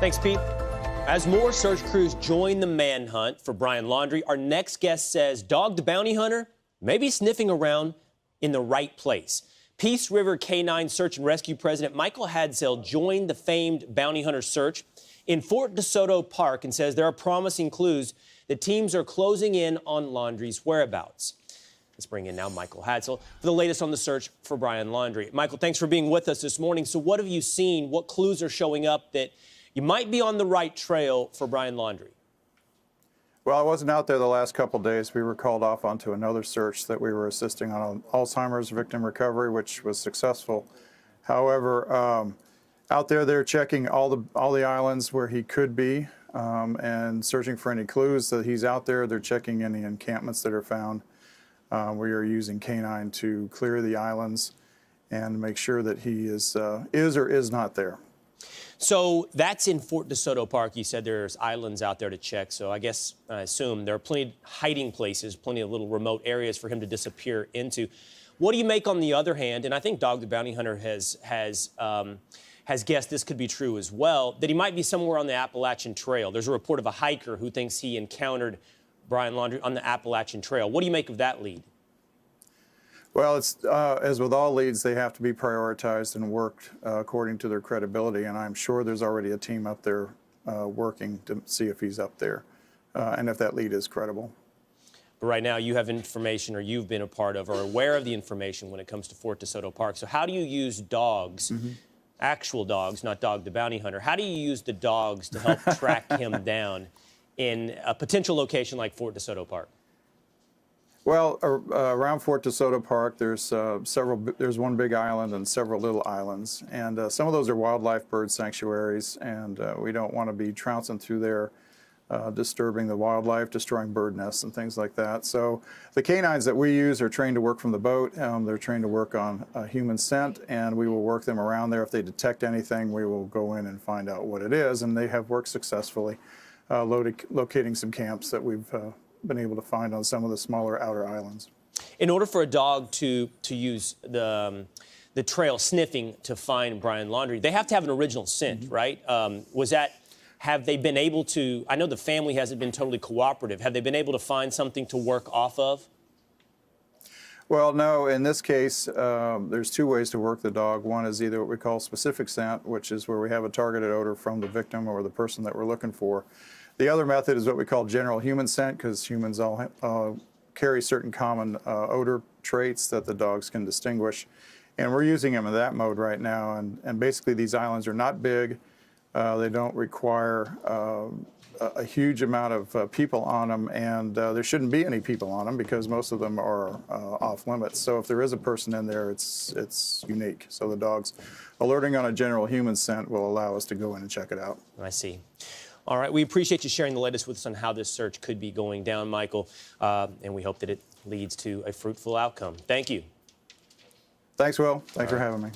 Thanks, Pete. As more search crews join the manhunt for Brian Laundrie, our next guest says Dog the Bounty Hunter may be sniffing around in the right place. Peace River K-9 Search and Rescue President Michael Hadsell joined the famed bounty hunter search in Fort DeSoto Park and says there are promising clues that teams are closing in on Laundrie's whereabouts. Let's bring in now Michael Hadsell for the latest on the search for Brian Laundrie. Michael, thanks for being with us this morning. So what have you seen? What clues are showing up that you might be on the right trail for Brian Laundrie? Well, I wasn't out there the last couple of days. We were called off onto another search that we were assisting on Alzheimer's victim recovery, which was successful. However, out there they're checking all the islands where he could be and searching for any clues that he's out there. They're checking any encampments that are found. We are using K-9 to clear the islands and make sure that he is or is not there. So that's in Fort DeSoto Park. You said there's islands out there to check. So I assume there are plenty of hiding places, plenty of little remote areas for him to disappear into. What do you make on the other hand? And I think Dog the Bounty Hunter has guessed this could be true as well, that he might be somewhere on the Appalachian Trail. There's a report of a hiker who thinks he encountered Brian Laundrie on the Appalachian Trail. What do you make of that lead? Well, it's as with all leads, they have to be prioritized and worked according to their credibility, and I'm sure there's already a team up there working to see if he's up there and if that lead is credible. But right now you have information, or you've been a part of or aware of the information when it comes to Fort DeSoto Park. So how do you use dogs, actual dogs, not Dog the Bounty Hunter, how do you use the dogs to help track him down in a potential location like Fort DeSoto Park? Well, around Fort DeSoto Park, there's there's one big island and several little islands, and some of those are wildlife bird sanctuaries, and we don't want to be trouncing through there, disturbing the wildlife, destroying bird nests and things like that. So the canines that we use are trained to work from the boat. They're trained to work on human scent, and we will work them around there. If they detect anything, we will go in and find out what it is, and they have worked successfully, locating some camps that we've been able to find on some of the smaller outer islands. In order for a dog to use the trail sniffing to find Brian Laundrie, they have to have an original scent, right? Have they been able to, I know the family hasn't been totally cooperative, have they been able to find something to work off of? Well, no, in this case, there's two ways to work the dog. One is either what we call specific scent, which is where we have a targeted odor from the victim or the person that we're looking for. The other method is what we call general human scent, because humans all carry certain common odor traits that the dogs can distinguish. And we're using them in that mode right now. And basically these islands are not big. They don't require a huge amount of people on them, and there shouldn't be any people on them because most of them are off limits. So if there is a person in there, it's unique. So the dog's alerting on a general human scent will allow us to go in and check it out. I see. All right, we appreciate you sharing the latest with us on how this search could be going down, Michael, and we hope that it leads to a fruitful outcome. Thank you. Thanks, Will. Thanks for having me.